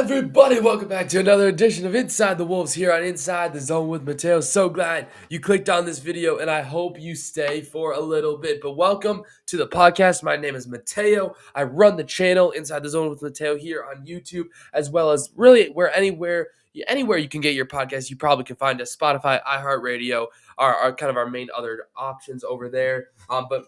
Everybody, welcome back to another edition of Inside the Wolves here on Inside the Zone with Mateo. So glad you clicked on this video, and I hope you stay for a little bit. But welcome to the podcast. My name is Mateo. I run the channel Inside the Zone with Mateo here on YouTube, as well as really anywhere you can get your podcast. You probably can find us. Spotify, iHeartRadio are kind of our main other options over there. But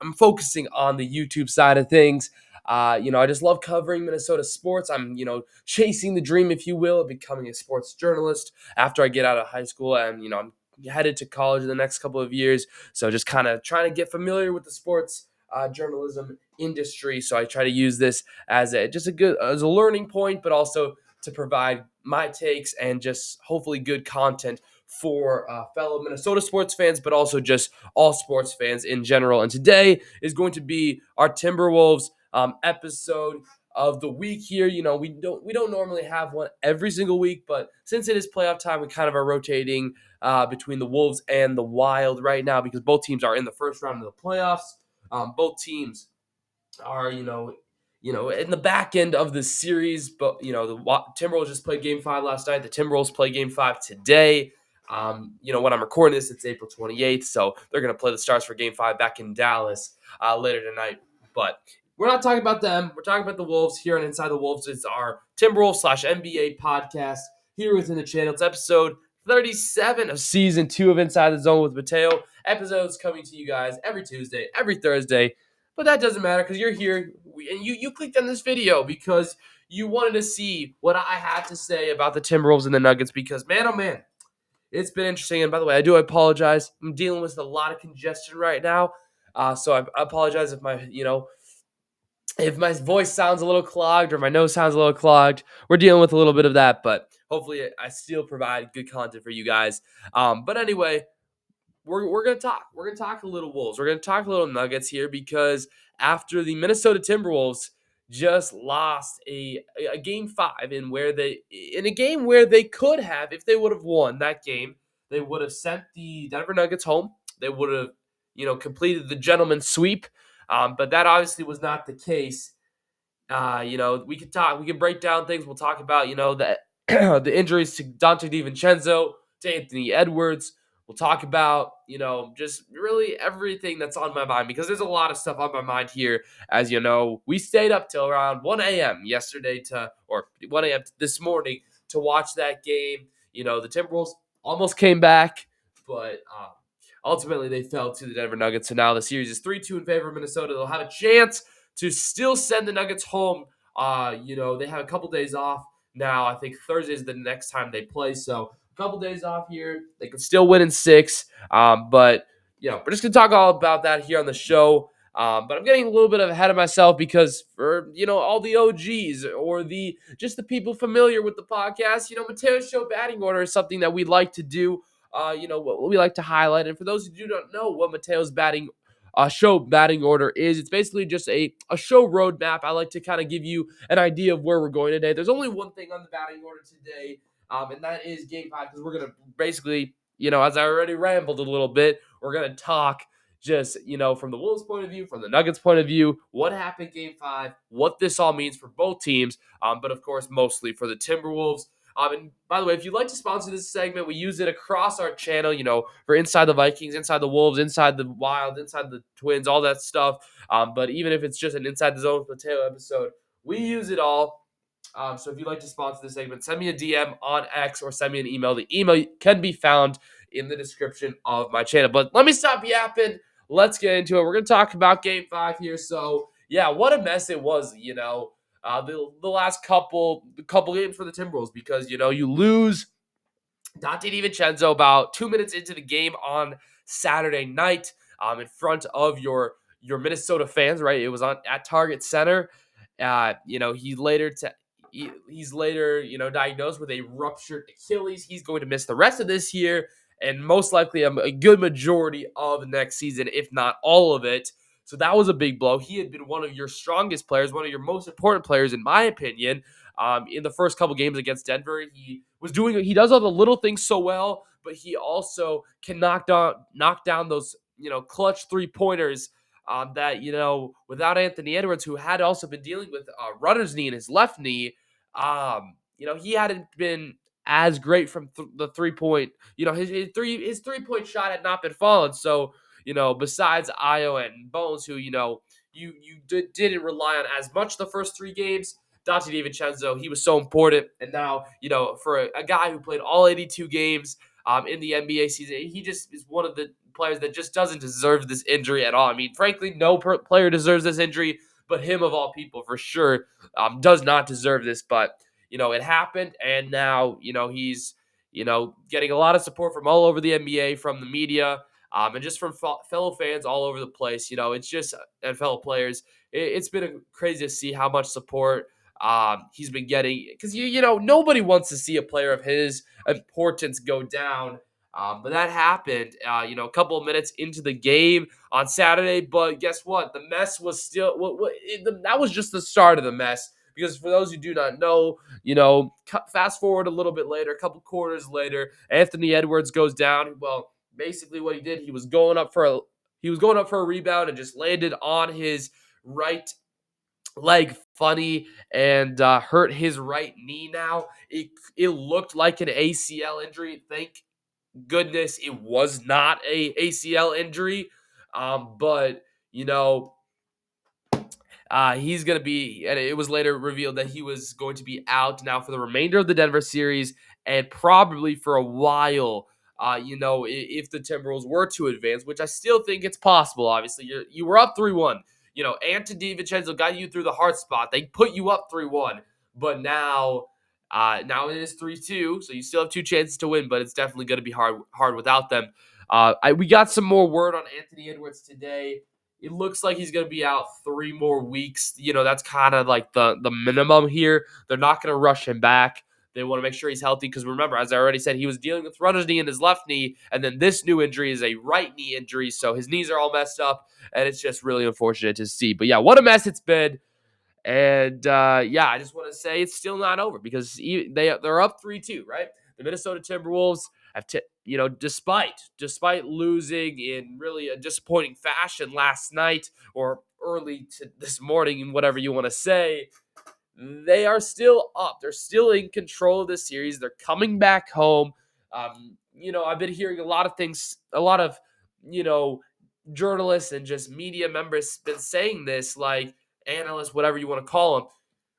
I'm focusing on the YouTube side of things. I just love covering Minnesota sports. I'm, chasing the dream, if you will, of becoming a sports journalist after I get out of high school. And, I'm headed to college in the next couple of years. So just kind of trying to get familiar with the sports journalism industry. So I try to use this as as a learning point, but also to provide my takes and just hopefully good content for fellow Minnesota sports fans, but also just all sports fans in general. And today is going to be our Timberwolves episode of the week here. We don't normally have one every single week, but since it is playoff time, we kind of are rotating between the Wolves and the Wild right now because both teams are in the first round of the playoffs. Both teams are, in the back end of the series, but the Timberwolves just played Game 5 last night. The Timberwolves play Game 5 today. When I'm recording this, it's April 28th, so they're going to play the Stars for Game 5 back in Dallas later tonight. But we're not talking about them. We're talking about the Wolves here on Inside the Wolves. It's our Timberwolves/NBA podcast here within the channel. It's episode 37 of season 2 of Inside the Zone with Mateo. Episodes coming to you guys every Tuesday, every Thursday. But that doesn't matter because you're here and you clicked on this video because you wanted to see what I had to say about the Timberwolves and the Nuggets because, man, oh, man, it's been interesting. And by the way, I do apologize. I'm dealing with a lot of congestion right now. So I apologize if my voice sounds a little clogged or my nose sounds a little clogged. We're dealing with a little bit of that, but hopefully I still provide good content for you guys. But anyway, we're gonna talk. We're gonna talk a little Wolves. We're gonna talk a little Nuggets here because after the Minnesota Timberwolves just lost a game 5 in a game where they could have, if they would have won that game, they would have sent the Denver Nuggets home. They would have completed the gentleman's sweep. But that obviously was not the case. We can break down things. We'll talk about the injuries to Dante DiVincenzo, to Anthony Edwards. We'll talk about, just really everything that's on my mind because there's a lot of stuff on my mind here. As you know, we stayed up till around 1 a.m. yesterday or 1 a.m. this morning to watch that game. The Timberwolves almost came back, but ultimately they fell to the Denver Nuggets. So now the series is 3-2 in favor of Minnesota. They'll have a chance to still send the Nuggets home. They have a couple days off now. I think Thursday is the next time they play. So couple days off here. They can still win in 6. But we're just going to talk all about that here on the show. But I'm getting a little bit ahead of myself because for, all the OGs or the people familiar with the podcast, Mateo's show batting order is something that we like to do. What we like to highlight. And for those who do not know what Mateo's show batting order is, it's basically just a show roadmap. I like to kind of give you an idea of where we're going today. There's only one thing on the batting order today. And that is Game 5 because we're going to basically, as I already rambled a little bit, we're going to talk just, from the Wolves' point of view, from the Nuggets' point of view, what happened Game 5, what this all means for both teams, but of course, mostly for the Timberwolves. And by the way, if you'd like to sponsor this segment, we use it across our channel, for Inside the Vikings, Inside the Wolves, Inside the Wild, Inside the Twins, all that stuff. But even if it's just an Inside the Zone with Mateo episode, we use it all. So if you'd like to sponsor this segment, send me a DM on X or send me an email. The email can be found in the description of my channel. But let me stop yapping. Let's get into it. We're going to talk about Game 5 here. So, yeah, what a mess it was, the last couple games for the Timberwolves because, you lose Dante DiVincenzo about 2 minutes into the game on Saturday night in front of your Minnesota fans, right? It was at Target Center. He's later, diagnosed with a ruptured Achilles. He's going to miss the rest of this year and most likely a good majority of next season, if not all of it. So that was a big blow. He had been one of your strongest players, one of your most important players, in my opinion, in the first couple games against Denver. He does all the little things so well, but he also can knock down those, clutch 3-pointers. That, without Anthony Edwards, who had also been dealing with runner's knee in his left knee, he hadn't been as great from the 3 point. His 3 point shot had not been falling. So besides Io and Bones, who didn't rely on as much the first 3 games. Dante DiVincenzo, he was so important, and now for a guy who played all 82 games in the NBA season, he just is one of the players that just doesn't deserve this injury at all. I mean, frankly, no player deserves this injury, but him of all people for sure does not deserve this. But it happened, and now he's getting a lot of support from all over the NBA, from the media, and just from fellow fans all over the place. It's just and fellow players. It's been crazy to see how much support he's been getting, because nobody wants to see a player of his importance go down. But that happened, a couple of minutes into the game on Saturday. But guess what? The mess was still that was just the start of the mess. Because for those who do not know, fast forward a little bit later, a couple quarters later, Anthony Edwards goes down. Well, basically what he did, he was going up for a rebound and just landed on his right leg funny and hurt his right knee. Now it looked like an ACL injury. Thank goodness it was not a ACL injury. But he's going to be, and it was later revealed that he was going to be out now for the remainder of the Denver series and probably for a while. If the Timberwolves were to advance, which I still think it's possible. Obviously, you were up 3-1. Anthony DiVincenzo got you through the hard spot. They put you up 3-1, but now it is 3-2. So you still have two chances to win, but it's definitely going to be hard without them. We got some more word on Anthony Edwards today. It looks like he's going to be out 3 more weeks. That's kind of like the minimum here. They're not going to rush him back. They want to make sure he's healthy because remember, as I already said, he was dealing with runner's knee in his left knee, and then this new injury is a right knee injury, so his knees are all messed up, and it's just really unfortunate to see. But yeah, what a mess it's been. And I just want to say it's still not over because they're up 3-2, right? The Minnesota Timberwolves have, despite losing in really a disappointing fashion last night or early to this morning, and whatever you want to say, they are still up. They're still in control of the series. They're coming back home. I've been hearing a lot of things, a lot of, you know, journalists and just media members been saying this, like analysts, whatever you want to call them,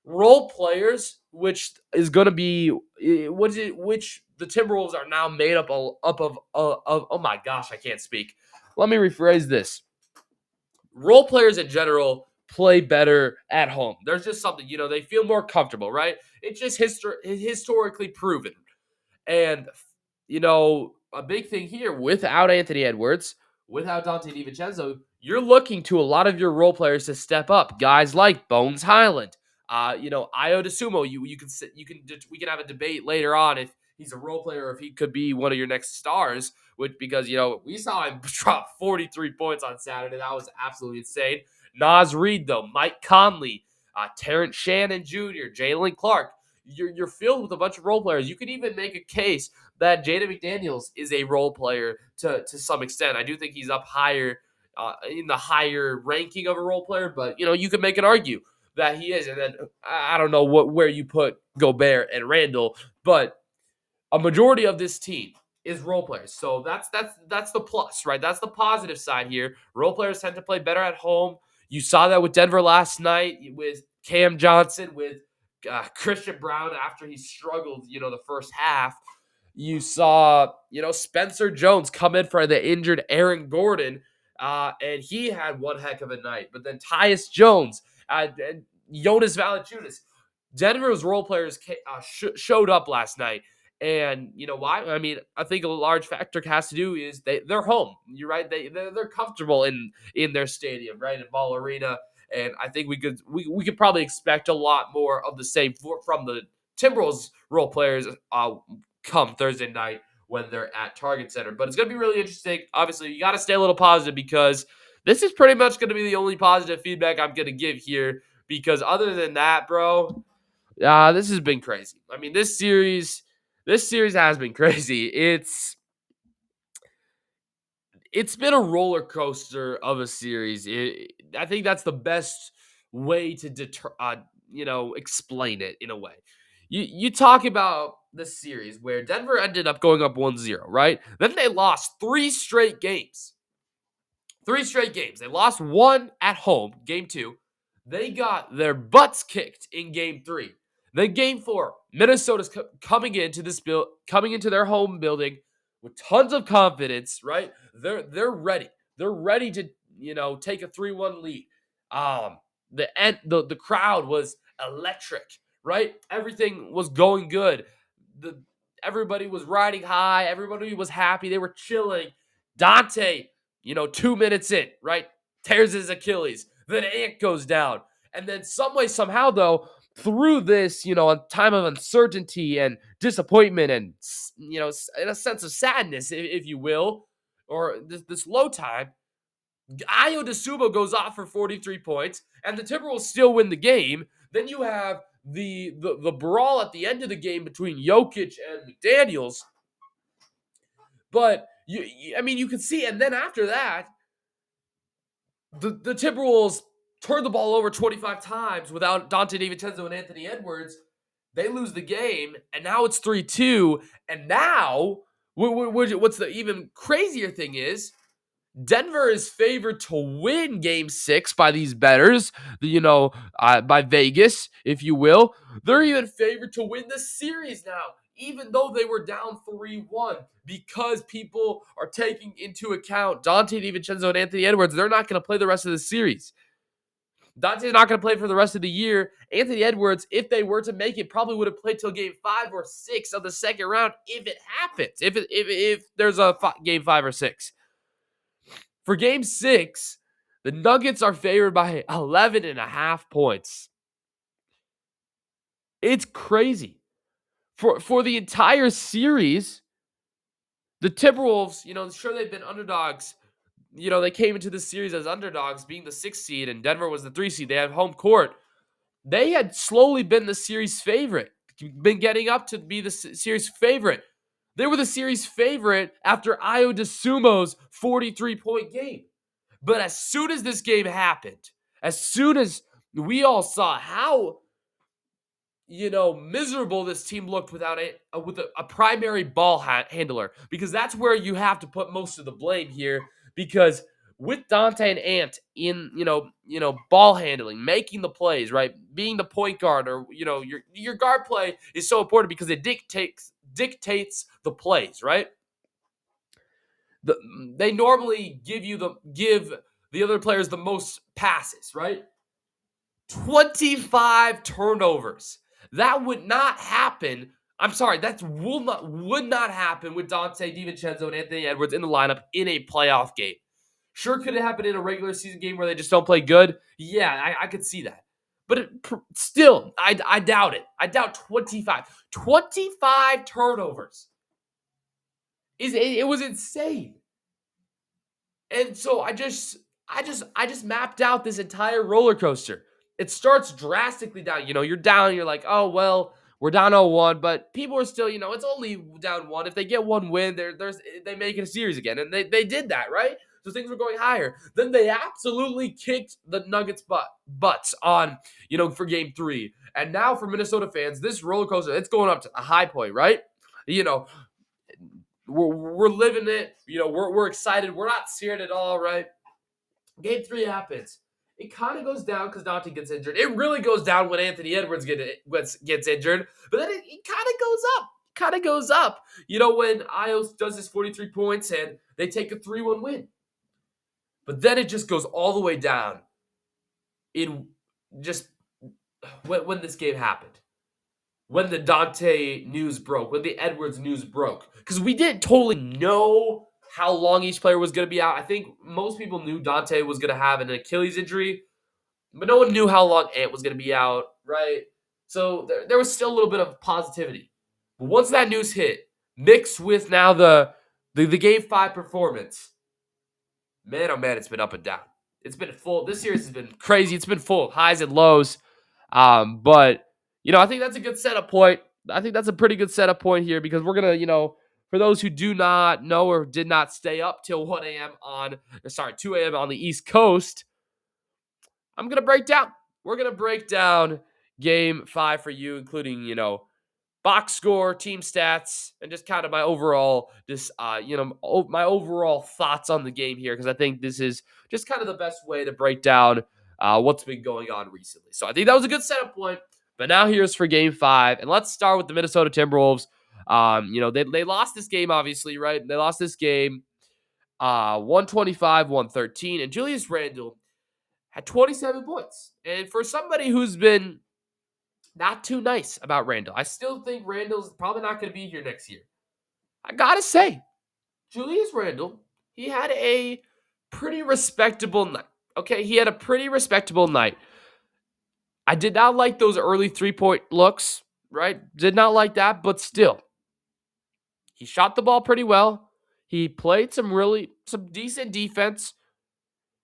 role players, which is going to be, which the Timberwolves are now made up of. Oh my gosh, I can't speak. Let me rephrase this. Role players in general play better at home. There's just something, they feel more comfortable, right? It's just historically proven. And, a big thing here without Anthony Edwards, without Dante DiVincenzo, you're looking to a lot of your role players to step up. Guys like Bones Highland, Io DeSumo. We can have a debate later on if he's a role player or if he could be one of your next stars. Because we saw him drop 43 points on Saturday. That was absolutely insane. Naz Reid, though, Mike Conley, Terrence Shannon Jr., Jalen Clark. You're filled with a bunch of role players. You could even make a case that Jaden McDaniels is a role player to some extent. I do think he's up higher in the higher ranking of a role player, but you could make an argue that he is. And then I don't know where you put Gobert and Randall, but a majority of this team is role players. So that's the plus, right? That's the positive side here. Role players tend to play better at home. You saw that with Denver last night with Cam Johnson, with Christian Brown after he struggled, the first half. You saw, Spencer Jones come in for the injured Aaron Gordon, and he had one heck of a night. But then Tyus Jones and Jonas Valanciunas, Denver's role players showed up last night. And you know why? I mean, I think a large factor has to do is they're home. You're right. They're comfortable in their stadium, right, in Ball Arena. And I think we could probably expect a lot more of the same from the Timberwolves role players come Thursday night when they're at Target Center. But it's going to be really interesting. Obviously, you got to stay a little positive because this is pretty much going to be the only positive feedback I'm going to give here. Because other than that, bro, this has been crazy. I mean, this series has been crazy. It's been a roller coaster of a series. I think that's the best way to explain it in a way. you talk about the series where Denver ended up going up 1-0, right? Then they lost 3 straight games. 3 straight games. They lost one at home, game 2. They got their butts kicked in game 3. Then game 4, Minnesota's coming into their home building with tons of confidence, right? They're ready. They're ready to, take a 3-1 lead. Um the crowd was electric, right? Everything was going good. The Everybody was riding high, everybody was happy, they were chilling. Dante, 2 minutes in, right? Tears his Achilles. Then Ant goes down. And then some way, somehow, though, through this, a time of uncertainty and disappointment and, in a sense of sadness, if you will, or this low time, Ayo DeSumo goes off for 43 points, and the Timberwolves still win the game. Then you have the brawl at the end of the game between Jokic and McDaniels. But you can see, and then after that, the Timberwolves turned the ball over 25 times without Dante DiVincenzo and Anthony Edwards. They lose the game, and now it's 3-2. And now, what's the even crazier thing is, Denver is favored to win Game 6 by these bettors, by Vegas, if you will. They're even favored to win the series now, even though they were down 3-1, because people are taking into account Dante DiVincenzo and Anthony Edwards. They're not going to play the rest of the series. Dante's not going to play for the rest of the year. Anthony Edwards, if they were to make it, probably would have played till Game 5 or 6 of the second round if it happens, if there's a Game 5 or 6. For Game 6, the Nuggets are favored by 11.5 points. It's crazy. For the entire series, the Timberwolves, sure they've been underdogs. They came into the series as underdogs, being the 6th seed, and Denver was the 3 seed. They had home court. They had slowly been the series favorite, been getting up to be the series favorite. They were the series favorite after Ayo DeSumo's 43-point game. But as soon as this game happened, as soon as we all saw how, miserable this team looked without with a primary ball handler, because that's where you have to put most of the blame here, because with Dante and Ant in, ball handling, making the plays, right, being the point guard, or, your guard play is so important because it dictates the plays, right? They normally give the other players the most passes, right? 25 turnovers. That would not happen. I'm sorry, that would not happen with Dante DiVincenzo and Anthony Edwards in the lineup in a playoff game. Sure, could it happen in a regular season game where they just don't play good? Yeah, I could see that. But still, I doubt it. I doubt 25. 25 turnovers. It was insane. And so I just mapped out this entire roller coaster. It starts drastically down. You're down. You're like, oh well, we're down 0-1, but people are still, it's only down 1. If they get one win, they make it a series again, and they did that, right? So things were going higher. Then they absolutely kicked the Nuggets butts on, for Game 3. And now for Minnesota fans, this roller coaster, it's going up to a high point, right? We're living it. We're excited. We're not scared at all, right? Game 3 happens. It kind of goes down because Dante gets injured. It really goes down when Anthony Edwards gets injured. But then it kind of goes up. When Ayo does his 43 points and they take a 3-1 win. But then it just goes all the way down in just when this game happened. When the Dante news broke. When the Edwards news broke. Because we didn't totally know how long each player was going to be out. I think most people knew Dante was going to have an Achilles injury, but no one knew how long Ant was going to be out, right? So there was still a little bit of positivity. But once that news hit, mixed with now the Game 5 performance, man, oh man, it's been up and down. It's been full. This series has been crazy. It's been full of highs and lows. But, I think that's a good setup point. I think that's a pretty good setup point here, because we're going to, for those who do not know or did not stay up till 2 a.m. on the East Coast, we're going to break down Game 5 for you, including, box score, team stats, and just kind of my overall my overall thoughts on the game here, because I think this is just kind of the best way to break down what's been going on recently. So I think that was a good setup point. But now here's for Game 5, and let's start with the Minnesota Timberwolves. They lost this game, obviously, right? They lost this game 125-113, and Julius Randle had 27 points. And for somebody who's been not too nice about Randle, I still think Randle's probably not going to be here next year. I got to say, Julius Randle, he had a pretty respectable night. Okay, he had a pretty respectable night. I did not like those early three-point looks, right? Did not like that, but still, he shot the ball pretty well. He played some decent defense.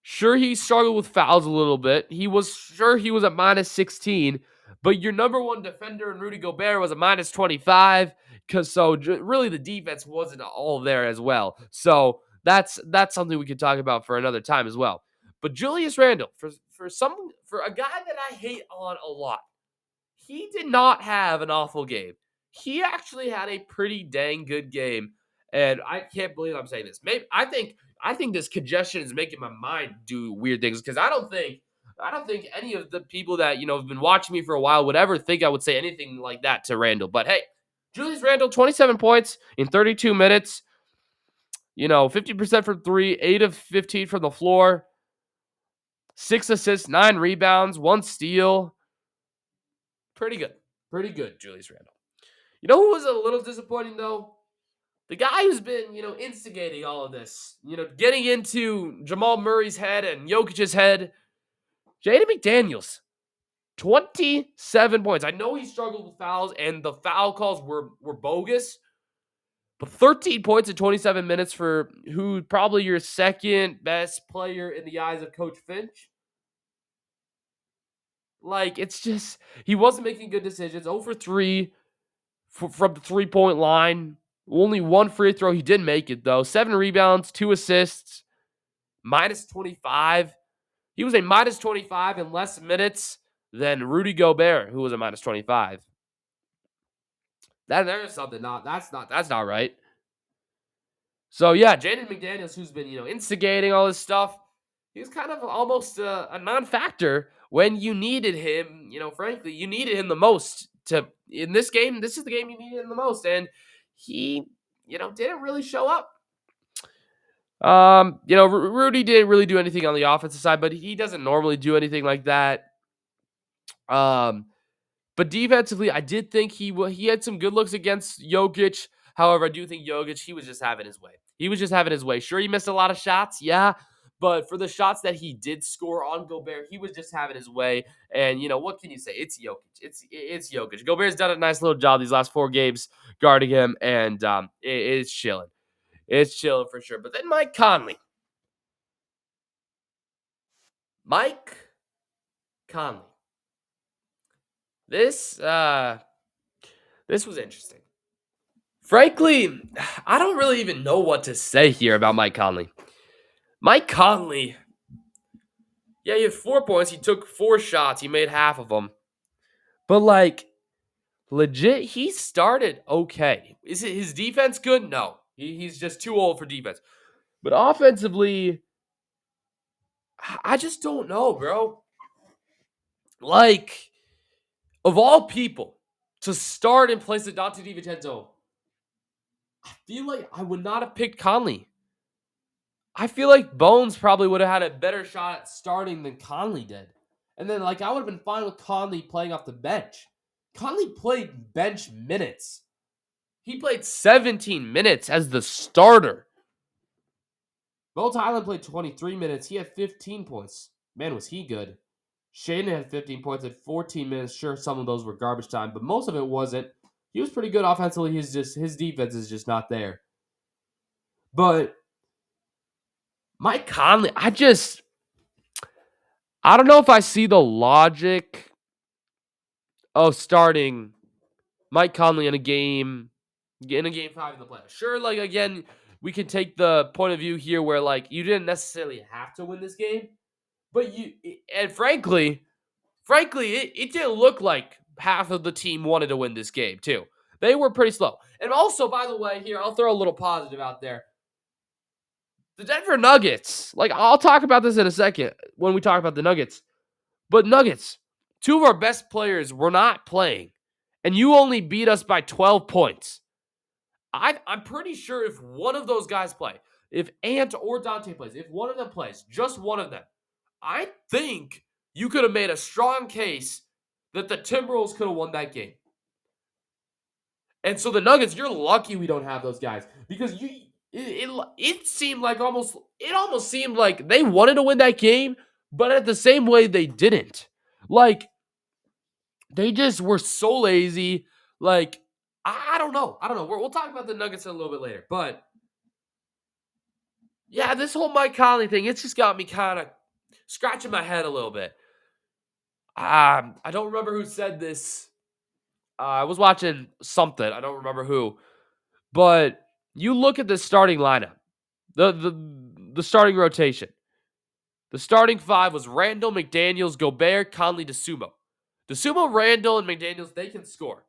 Sure, he struggled with fouls a little bit. He was at minus 16, but your number one defender in Rudy Gobert was a minus 25. Really the defense wasn't all there as well. So that's something we could talk about for another time as well. But Julius Randle, for a guy that I hate on a lot, he did not have an awful game. He actually had a pretty dang good game, and I can't believe I'm saying this. Maybe I think this congestion is making my mind do weird things, because I don't think any of the people that have been watching me for a while would ever think I would say anything like that to Randle. But hey, Julius Randle, 27 points in 32 minutes. 50% from three, 8 of 15 from the floor, 6 assists, 9 rebounds, 1 steal. Pretty good. Pretty good, Julius Randle. You know who was a little disappointing, though? The guy who's been, instigating all of this, getting into Jamal Murray's head and Jokic's head, Jaden McDaniels. 27 points. I know he struggled with fouls, and the foul calls were bogus, but 13 points in 27 minutes for who probably your second best player in the eyes of Coach Finch. Like, it's just, he wasn't making good decisions. 0 for 3 from the three-point line. Only 1 free throw. He did make it, though. 7 rebounds, 2 assists, minus 25. He was a minus 25 in less minutes than Rudy Gobert, who was a minus 25. There's something that's not right. So yeah, Jaden McDaniels, who's been instigating all this stuff, he's kind of almost a non-factor when you needed him. Frankly, you needed him the most in this game. This is the game you needed him the most, and he didn't really show up. Rudy didn't really do anything on the offensive side, but he doesn't normally do anything like that. But defensively, I did think he had some good looks against Jokic. However, I do think Jokic, he was just having his way. He was just having his way. Sure, he missed a lot of shots, yeah, but for the shots that he did score on Gobert, he was just having his way. And what can you say? It's Jokic. It's Jokic. Gobert's done a nice little job these last 4 games guarding him, and it's chilling. It's chilling for sure. But then Mike Conley. Mike Conley. This was interesting. Frankly, I don't really even know what to say here about Mike Conley. Mike Conley, yeah, he had 4 points. He took 4 shots. He made half of them. But, legit, he started okay. Is his defense good? No. He's just too old for defense. But offensively, I just don't know, bro. Of all people to start in place of Dante DiVincenzo, I feel like I would not have picked Conley. I feel like Bones probably would have had a better shot at starting than Conley did. And then, I would have been fine with Conley playing off the bench. Conley played bench minutes. He played 17 minutes as the starter. Bo Tylen played 23 minutes. He had 15 points. Man, was he good. Shaden had 15 points at 14 minutes. Sure, some of those were garbage time, but most of it wasn't. He was pretty good offensively. His defense is just not there. But Mike Conley, I don't know if I see the logic of starting Mike Conley in a game 5 in the playoffs. Sure, again, we can take the point of view here where you didn't necessarily have to win this game, but frankly, it didn't look like half of the team wanted to win this game too. They were pretty slow. And also, by the way, here, I'll throw a little positive out there. The Denver Nuggets, like, I'll talk about this in a second when we talk about the Nuggets. But Nuggets, two of our best players were not playing, and you only beat us by 12 points. I'm pretty sure if one of those guys play, if Ant or Dante plays, if one of them plays, just one of them, I think you could have made a strong case that the Timberwolves could have won that game. And so the Nuggets, you're lucky we don't have those guys because it seemed like almost seemed like they wanted to win that game, but at the same way they didn't. Like they just were so lazy. Like I don't know. We'll talk about the Nuggets a little bit later, but yeah, this whole Mike Conley thing, it's just got me kind of scratching my head a little bit. I don't remember who said this. I was watching something. I don't remember who, but you look at the starting lineup, the starting rotation. The starting five was Randall, McDaniels, Gobert, Conley, DeSumo. DeSumo, Randall, and McDaniels, they can score.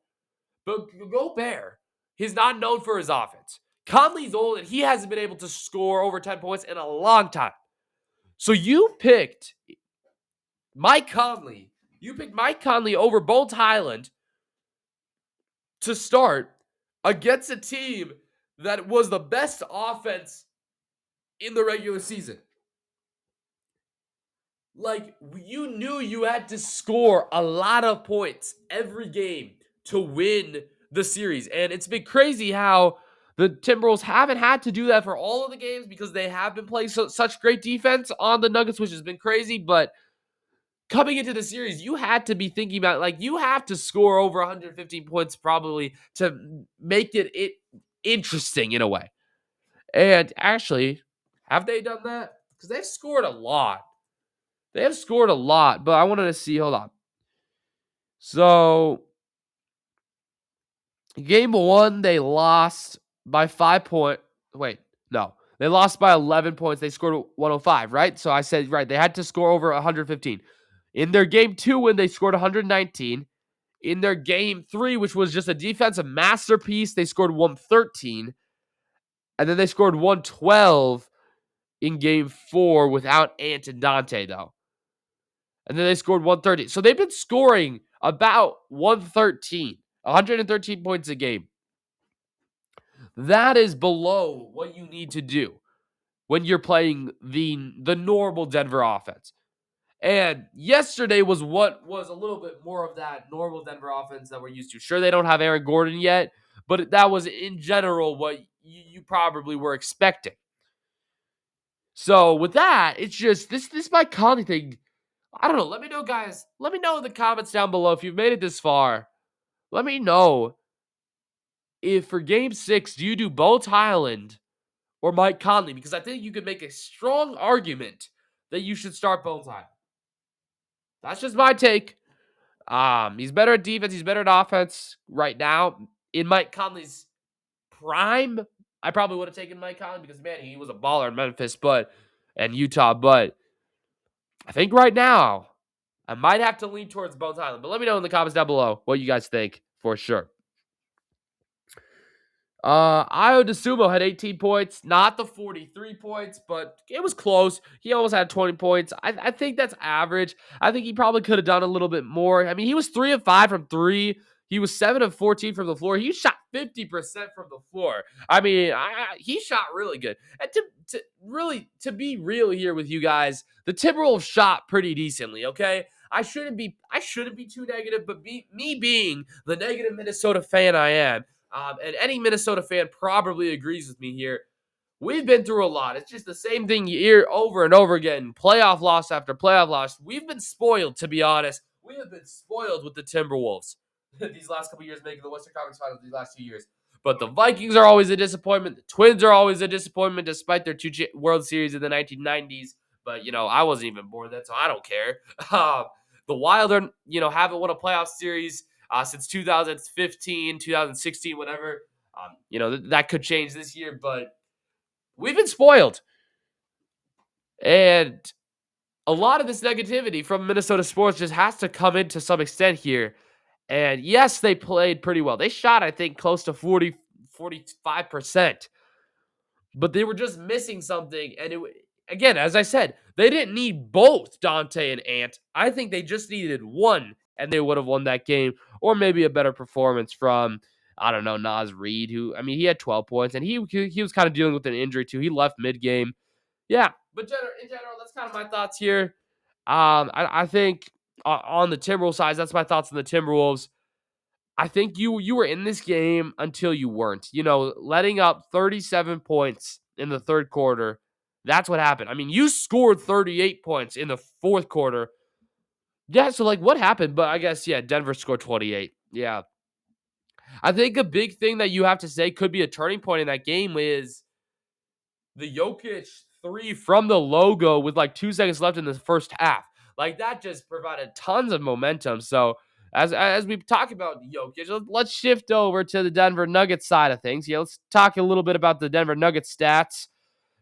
But Gobert, he's not known for his offense. Conley's old, and he hasn't been able to score over 10 points in a long time. So you picked Mike Conley. You picked Mike Conley over Bones Highland to start against a team that was the best offense in the regular season. Like, you knew you had to score a lot of points every game to win the series. And it's been crazy how the Timberwolves haven't had to do that for all of the games because they have been playing such great defense on the Nuggets, which has been crazy. But coming into the series, you had to be thinking about, like, you have to score over 115 points probably to make it interesting in a way. And actually, have they done that? Because they've scored a lot. They have scored a lot, but I wanted to see. Hold on. So, game one, they lost by 5 points. Wait, no. They lost by 11 points. They scored 105, right? So I said, right, they had to score over 115. In their game two, when they scored 119. In their game three, which was just a defensive masterpiece, they scored 113. And then they scored 112 in game four without Ant and Dante, though. And then they scored 130. So they've been scoring about 113 points a game. That is below what you need to do when you're playing the normal Denver offense. And yesterday was what was a little bit more of that normal Denver offense that we're used to. Sure, they don't have Aaron Gordon yet, but that was in general what you probably were expecting. So with that, it's just this Mike Conley thing. I don't know. Let me know, guys. Let me know in the comments down below if you've made it this far. Let me know if for game 6, do you do Bones Highland or Mike Conley? Because I think you could make a strong argument that you should start Bones Highland. That's just my take. He's better at defense. He's better at offense right now. In Mike Conley's prime, I probably would have taken Mike Conley because, man, he was a baller in Memphis and Utah. But I think right now, I might have to lean towards Bones Highland. But let me know in the comments down below what you guys think for sure. Ayo DeSumo had 18 points, not the 43 points, but it was close. He almost had 20 points. I think that's average. I think he probably could have done a little bit more. I mean, he was 3 of 5 from 3. He was 7 of 14 from the floor. He shot 50% from the floor. I mean, he shot really good. And to be real here with you guys, the Timberwolves shot pretty decently, okay? I shouldn't be too negative, but me being the negative Minnesota fan I am, and any Minnesota fan probably agrees with me here. We've been through a lot. It's just the same thing year over and over again. Playoff loss after playoff loss. We've been spoiled, to be honest. We have been spoiled with the Timberwolves these last couple years, making the Western Conference Finals these last 2 years. But the Vikings are always a disappointment. The Twins are always a disappointment, despite their 2 World Series in the 1990s. But, I wasn't even born then, so I don't care. The Wild are, haven't won a playoff series since 2015, 2016, whatever. That could change this year, but we've been spoiled. And a lot of this negativity from Minnesota sports just has to come in to some extent here. And yes, they played pretty well. They shot, I think, close to 45%, but they were just missing something. And again, as I said, they didn't need both Dante and Ant. I think they just needed one, and they would have won that game, or maybe a better performance from, I don't know, Naz Reid, who, I mean, he had 12 points, and he was kind of dealing with an injury too. He left mid game. Yeah, but in general, that's kind of my thoughts here. I think on the Timberwolves side, that's my thoughts on the Timberwolves. I think you were in this game until you weren't. You know, letting up 37 points in the third quarter. That's what happened. I mean, you scored 38 points in the fourth quarter. Yeah, so like what happened? But I guess yeah, Denver scored 28. Yeah. I think a big thing that you have to say could be a turning point in that game is the Jokic three from the logo with like 2 seconds left in the first half. Like that just provided tons of momentum. So as we talk about Jokic, let's shift over to the Denver Nuggets side of things. Yeah, let's talk a little bit about the Denver Nuggets stats.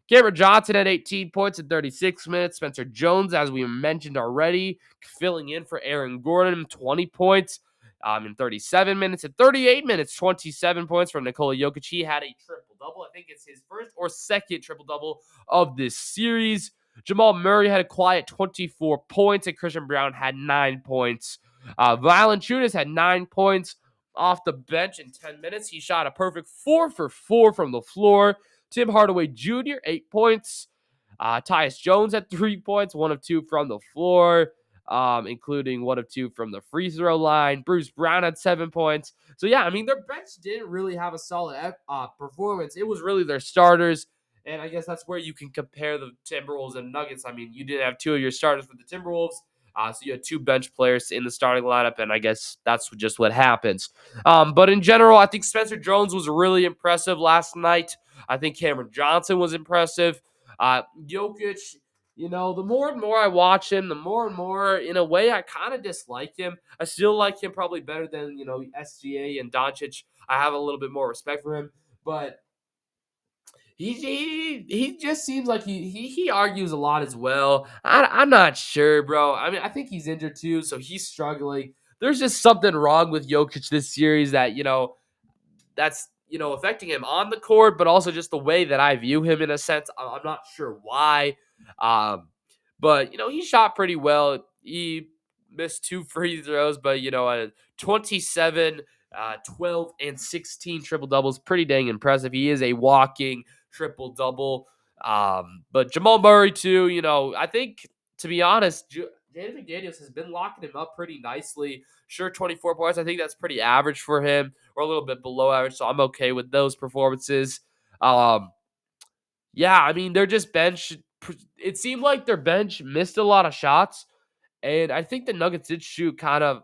Cameron Johnson had 18 points in 36 minutes. Spencer Jones, as we mentioned already, filling in for Aaron Gordon, 20 points in 37 minutes. In 38 minutes, 27 points from Nikola Jokic. He had a triple-double. I think it's his first or second triple-double of this series. Jamal Murray had a quiet 24 points, and Christian Brown had 9 points. Valanciunas had 9 points off the bench in 10 minutes. He shot a perfect 4 for 4 from the floor. Tim Hardaway Jr., 8 points. Tyus Jones had 3 points, 1 of 2 from the floor, including 1 of 2 from the free throw line. Bruce Brown had 7 points. So, yeah, I mean, their bench didn't really have a solid performance. It was really their starters. And I guess that's where you can compare the Timberwolves and Nuggets. I mean, you did have 2 of your starters for the Timberwolves. So you had 2 bench players in the starting lineup, and I guess that's just what happens. But in general, I think Spencer Jones was really impressive last night. I think Cameron Johnson was impressive. Jokic, you know, the more and more I watch him, the more and more, in a way, I kind of dislike him. I still like him probably better than, you know, SGA and Doncic. I have a little bit more respect for him, but he just seems like he argues a lot as well. I'm not sure, bro. I mean, I think he's injured too, so he's struggling. There's just something wrong with Jokic this series that, you know, that's, you know, affecting him on the court, but also just the way that I view him in a sense. I'm not sure why. But, you know, he shot pretty well. He missed 2 free throws, but, you know, 27, 12, and 16 triple doubles. Pretty dang impressive. He is a walking triple double. But Jamal Murray, too, you know, I think, to be honest, Jaden McDaniels has been locking him up pretty nicely. Sure, 24 points. I think that's pretty average for him, or a little bit below average. So I'm okay with those performances. Um, yeah, I mean, they're just bench. It seemed like their bench missed a lot of shots, and I think the Nuggets did shoot kind of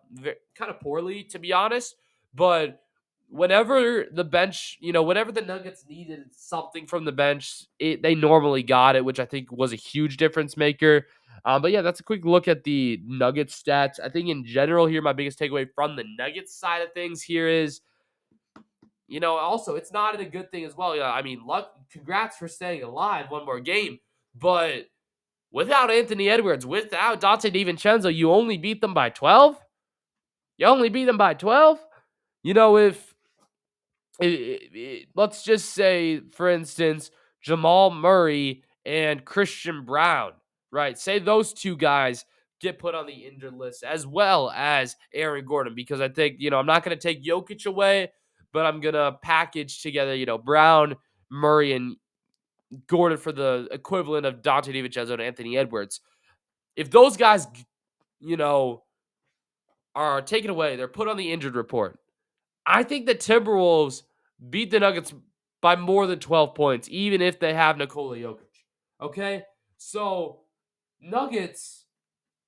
poorly, to be honest. But whenever the bench, you know, whenever the Nuggets needed something from the bench, they normally got it, which I think was a huge difference maker. But yeah, that's a quick look at the Nuggets stats. I think in general here, my biggest takeaway from the Nuggets side of things here is, you know, also it's not a good thing as well. Yeah, I mean, congrats for staying alive one more game, but without Anthony Edwards, without Dante DiVincenzo, you only beat them by 12. You only beat them by 12. You know, if let's just say, for instance, Jamal Murray and Christian Brown, right? Say those 2 guys get put on the injured list as well as Aaron Gordon, because I think, you know, I'm not going to take Jokic away, but I'm going to package together, you know, Brown, Murray, and Gordon for the equivalent of Dante DiVincenzo and Anthony Edwards. If those guys, you know, are taken away, they're put on the injured report. I think the Timberwolves beat the Nuggets by more than 12 points, even if they have Nikola Jokic. Okay? So, Nuggets,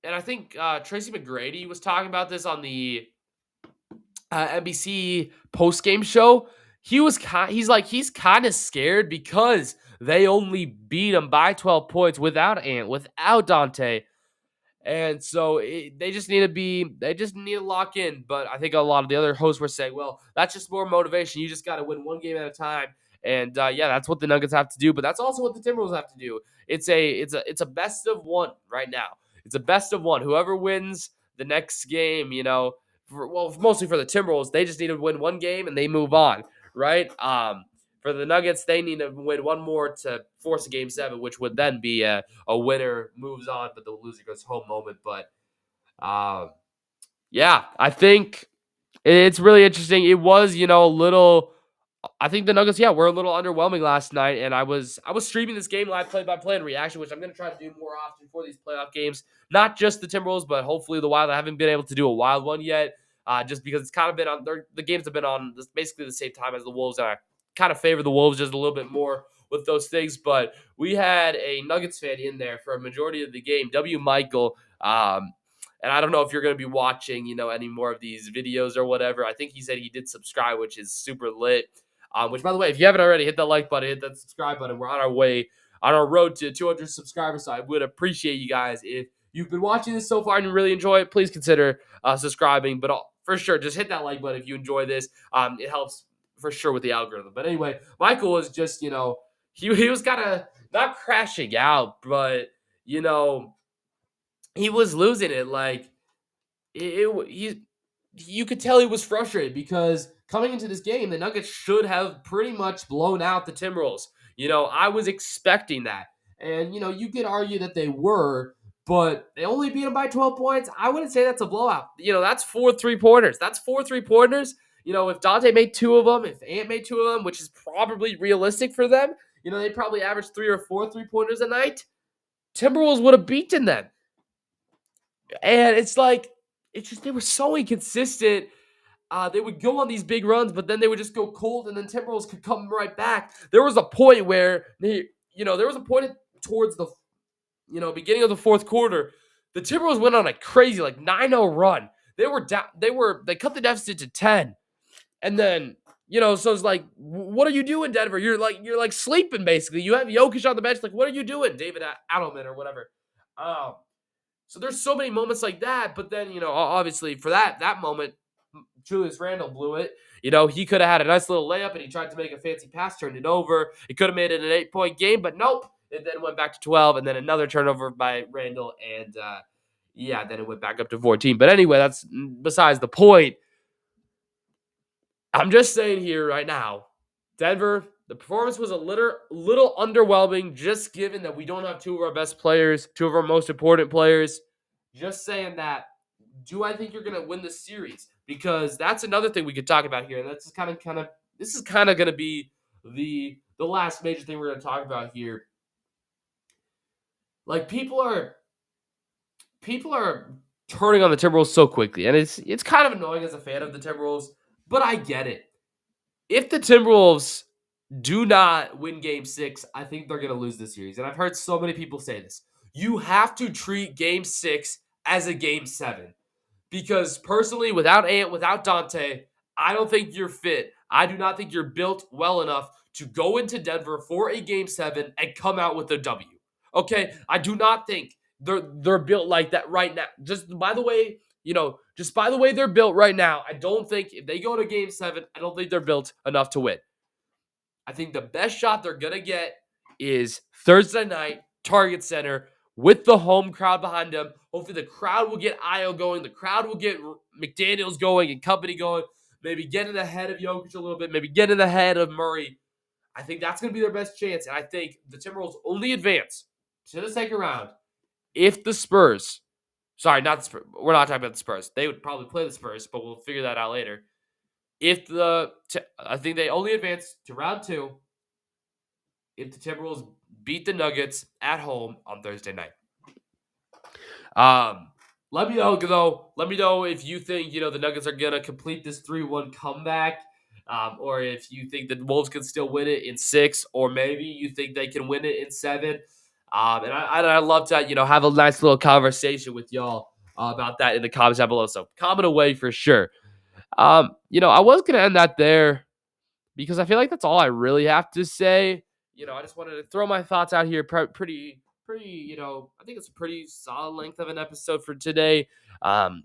and I think Tracy McGrady was talking about this on the NBC post-game show. He's kind of scared because they only beat him by 12 points without Ant, without Dante. And so they just need to lock in. But I think a lot of the other hosts were saying, well, that's just more motivation. You just got to win one game at a time. And yeah, that's what the Nuggets have to do. But that's also what the Timberwolves have to do. It's a best of one right now. It's a best of one. Whoever wins the next game, you know, mostly for the Timberwolves, they just need to win one game and they move on, right? For the Nuggets, they need to win one more to force a game seven, which would then be a winner moves on, but the loser goes home moment. But um, yeah, I think it's really interesting. It was, a little. I think the Nuggets, were a little underwhelming last night, and I was streaming this game live, play by play and reaction, which I'm going to try to do more often for these playoff games. Not just the Timberwolves, but hopefully the Wild. I haven't been able to do a Wild one yet, just because it's kind of been on. The games have been on basically the same time as the Wolves, and I kind of favor the Wolves just a little bit more with those things. But we had a Nuggets fan in there for a majority of the game, W. Michael. And I don't know if you're going to be watching, any more of these videos or whatever. I think he said he did subscribe, which is super lit. Which, by the way, if you haven't already, hit that like button, hit that subscribe button. We're on our road to 200 subscribers. So I would appreciate you guys if you've been watching this so far and you really enjoy it. Please consider subscribing. But for sure, just hit that like button if you enjoy this. It helps for sure with the algorithm. But anyway, Michael was just, he was kind of not crashing out, but you know he was losing it. Like you could tell he was frustrated because coming into this game, the Nuggets should have pretty much blown out the Timberwolves. I was expecting that. And, you could argue that they were, but they only beat them by 12 points. I wouldn't say that's a blowout. That's 4 3-pointers. That's 4 3-pointers. If Dante made two of them, if Ant made two of them, which is probably realistic for them, they probably average 3 or 4 3-pointers a night. Timberwolves would have beaten them. And it's just they were so inconsistent. They would go on these big runs, but then they would just go cold, and then Timberwolves could come right back. There was a point where towards the beginning of the fourth quarter, the Timberwolves went on a crazy 9-0 run. They were down. They cut the deficit to 10, and then so it's like, what are you doing, Denver? You're like sleeping basically. You have Jokic on the bench. Like, what are you doing, David Adelman or whatever? So there's so many moments like that, but then, obviously for that moment, Julius Randle blew it. He could have had a nice little layup and he tried to make a fancy pass, turned it over. It could have made it an 8-point game, but nope. It then went back to 12 and then another turnover by Randle. And then it went back up to 14. But anyway, that's besides the point. I'm just saying here right now, Denver, the performance was a little underwhelming, just given that we don't have two of our best players, two of our most important players. Just saying that. Do I think you're going to win the series? Because that's another thing we could talk about here. And that's this is kind of going to be the last major thing we're going to talk about here. Like, people are turning on the Timberwolves so quickly, and it's kind of annoying as a fan of the Timberwolves, but I get it. If the Timberwolves do not win Game 6, I think they're going to lose the series. And I've heard so many people say this. You have to treat Game 6 as a Game 7. Because personally, without Ant, without Dante, I don't think you're fit. I do not think you're built well enough to go into Denver for a Game 7 and come out with a W. Okay? I do not think they're built like that right now. Just by the way they're built right now, I don't think if they go to Game 7, I don't think they're built enough to win. I think the best shot they're going to get is Thursday night, Target Center, with the home crowd behind them. Hopefully the crowd will get Io going. The crowd will get McDaniels going and company going. Maybe get in the head of Jokic a little bit. Maybe get in the head of Murray. I think that's going to be their best chance. And I think the Timberwolves only advance to the second round if the Spurs – sorry, not the Spurs. We're not talking about the Spurs. They would probably play the Spurs, but we'll figure that out later. I think they only advance to round 2 if the Timberwolves beat the Nuggets at home on Thursday night. Let me know, though. Let me know if you think, the Nuggets are going to complete this 3-1 comeback, or if you think the Wolves can still win it in 6, or maybe you think they can win it in 7. And I'd love to, have a nice little conversation with y'all about that in the comments down below. So comment away for sure. I was going to end that there because I feel like that's all I really have to say. I just wanted to throw my thoughts out here pretty, I think it's a pretty solid length of an episode for today,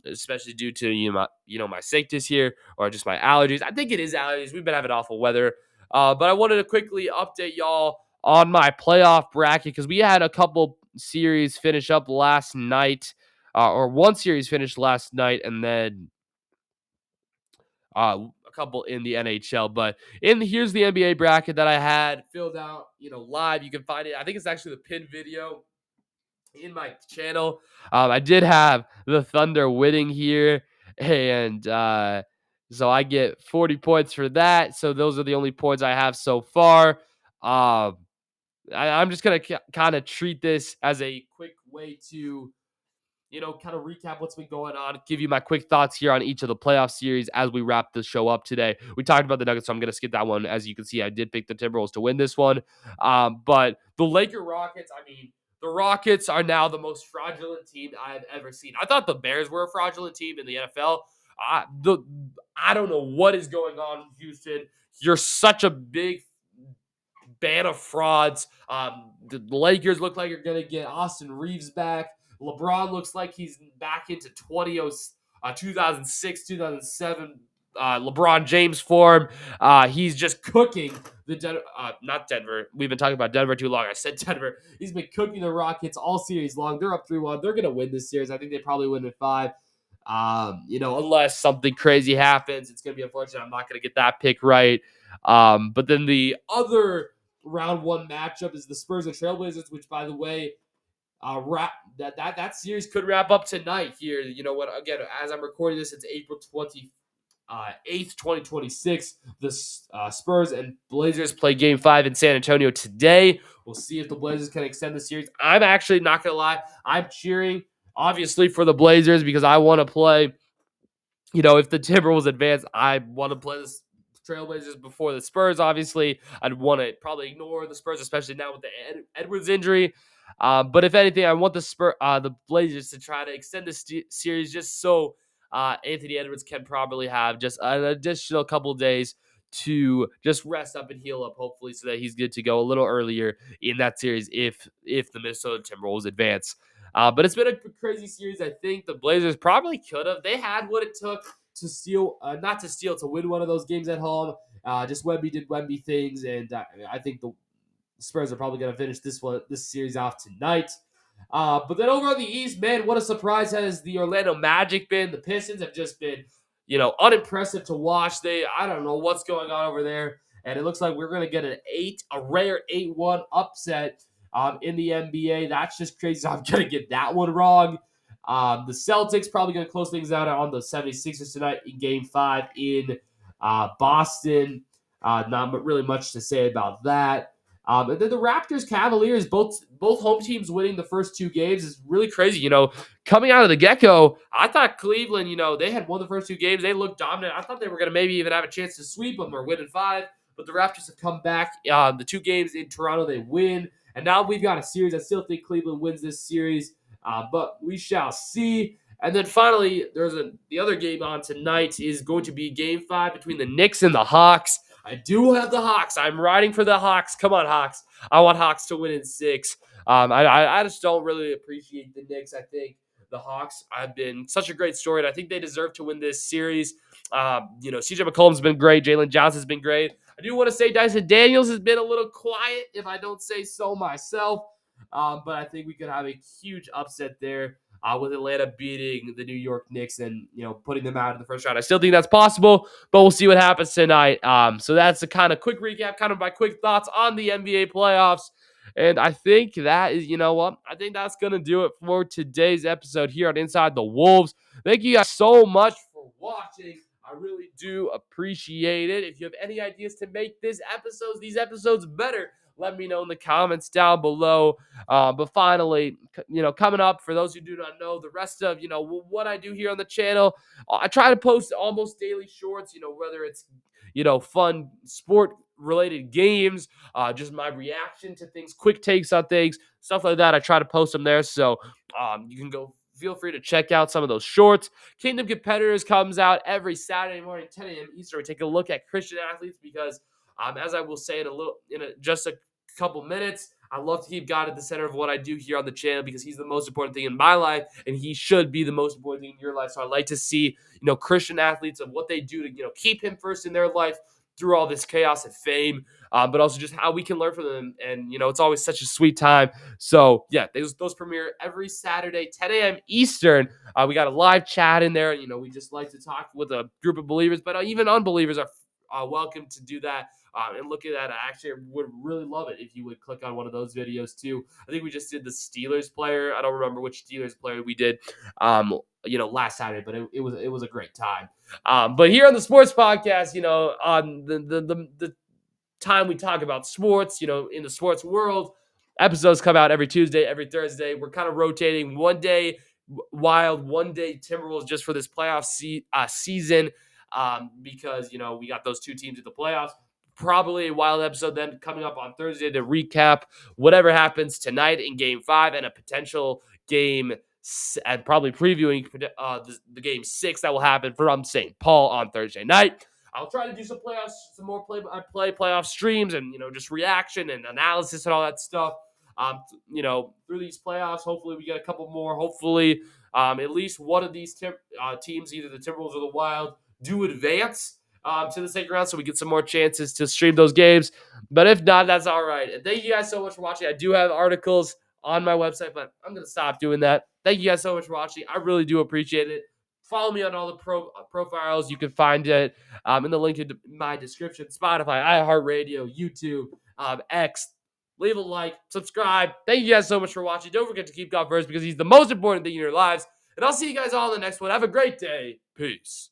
especially due to, my sickness here or just my allergies. I think it is allergies. We've been having awful weather. But I wanted to quickly update y'all on my playoff bracket because we had a couple series finish up last night, or one series finished last night, and then a couple in the NHL. But here's the NBA bracket that I had filled out, live. You can find it. I think it's actually the pinned video in my channel. I did have the Thunder winning here, and so I get 40 points for that. So those are the only points I have so far. I'm just gonna kind of treat this as a quick way to kind of recap what's been going on, give you my quick thoughts here on each of the playoff series as we wrap the show up today. We talked about the Nuggets, so I'm going to skip that one. As you can see, I did pick the Timberwolves to win this one. But the Laker Rockets, the Rockets are now the most fraudulent team I've ever seen. I thought the Bears were a fraudulent team in the NFL. I don't know what is going on in Houston. You're such a big ban of frauds. The Lakers look like you're going to get Austin Reeves back. LeBron looks like he's back into 2006, 2007 LeBron James form. He's just cooking not Denver. We've been talking about Denver too long. I said Denver. He's been cooking the Rockets all series long. They're up 3-1. They're going to win this series. I think they probably win in 5. Unless something crazy happens, it's going to be unfortunate. I'm not going to get that pick right. But then the other round 1 matchup is the Spurs and Trailblazers, which, by the way, that series could wrap up tonight here. You know what? Again, as I'm recording this, it's April 8th, 2026. The Spurs and Blazers play Game 5 in San Antonio today. We'll see if the Blazers can extend the series. I'm actually not going to lie. I'm cheering, obviously, for the Blazers because I want to play. If the Timberwolves advance, I want to play the Trailblazers before the Spurs, obviously. I'd want to probably ignore the Spurs, especially now with the Edwards injury. But if anything, I want the Blazers to try to extend the series just so Anthony Edwards can probably have just an additional couple days to just rest up and heal up, hopefully, so that he's good to go a little earlier in that series if the Minnesota Timberwolves advance. But it's been a crazy series. I think the Blazers probably could have. They had what it took to to win one of those games at home. Just Wemby did Wemby things, and I think the Spurs are probably going to finish this series off tonight. But then over on the East, man, what a surprise has the Orlando Magic been. The Pistons have just been, unimpressive to watch. I don't know what's going on over there, and it looks like we're going to get a rare 8-1 upset in the NBA. That's just crazy. So I'm going to get that one wrong. The Celtics probably going to close things out on the 76ers tonight in Game 5 in Boston. Not really much to say about that. And then the Raptors, Cavaliers, both home teams winning the first 2 games is really crazy. Coming out of the get-go, I thought Cleveland, they had won the first 2 games. They looked dominant. I thought they were going to maybe even have a chance to sweep them or win in 5. But the Raptors have come back. The 2 games in Toronto, they win. And now we've got a series. I still think Cleveland wins this series, but we shall see. And then finally, the other game on tonight is going to be Game 5 between the Knicks and the Hawks. I do have the Hawks. I'm riding for the Hawks. Come on, Hawks. I want Hawks to win in 6. I just don't really appreciate the Knicks. I think the Hawks have been such a great story, and I think they deserve to win this series. CJ McCollum's been great. Jalen Johnson's been great. I do want to say Dyson Daniels has been a little quiet, if I don't say so myself. But I think we could have a huge upset there with Atlanta beating the New York Knicks and putting them out in the first round. I still think that's possible, but we'll see what happens tonight. So that's a kind of quick recap, kind of my quick thoughts on the NBA playoffs. And I think that is, I think that's going to do it for today's episode here on Inside the Wolves. Thank you guys so much for watching. I really do appreciate it. If you have any ideas to make these episodes better, let me know in the comments down below. But finally, coming up, for those who do not know, the rest of, what I do here on the channel, I try to post almost daily shorts, whether it's, fun sport-related games, just my reaction to things, quick takes on things, stuff like that. I try to post them there. So you can feel free to check out some of those shorts. Kingdom Competitors comes out every Saturday morning, 10 a.m. Eastern. We take a look at Christian athletes because, as I will say in just a couple minutes, I love to keep God at the center of what I do here on the channel because he's the most important thing in my life, and he should be the most important thing in your life. So I like to see, Christian athletes and what they do to, keep him first in their life through all this chaos and fame. but also just how we can learn from them. And, it's always such a sweet time. So, yeah, those premiere every Saturday, 10 a.m. Eastern. We got a live chat in there. We just like to talk with a group of believers, but even unbelievers are welcome to do that. And look at that. I actually would really love it if you would click on one of those videos too. I think we just did the Steelers player. I don't remember which Steelers player we did, last Saturday, but it was a great time. But here on the sports podcast, on the time we talk about sports, in the sports world, episodes come out every Tuesday, every Thursday. We're kind of rotating one day Wild, one day Timberwolves just for this playoff season, because we got those two teams in the playoffs. Probably a Wild episode then coming up on Thursday to recap whatever happens tonight in Game 5 and a potential game, and probably previewing the Game 6 that will happen from St. Paul on Thursday night. I'll try to do some more play playoff streams, and just reaction and analysis and all that stuff. Through these playoffs, hopefully we get a couple more. Hopefully, at least one of these teams, either the Timberwolves or the Wild, do advance to the second round, so we get some more chances to stream those games. But if not, that's all right. And thank you guys so much for watching. I do have articles on my website, but I'm gonna stop doing that. Thank you guys so much for watching. I really do appreciate it. Follow me on all the profiles. You can find it in the link in my description. Spotify, iHeartRadio, YouTube, X. Leave a like, subscribe. Thank you guys so much for watching. Don't forget to keep God first, because he's the most important thing in your lives. And I'll see you guys all in the next one. Have a great day. Peace.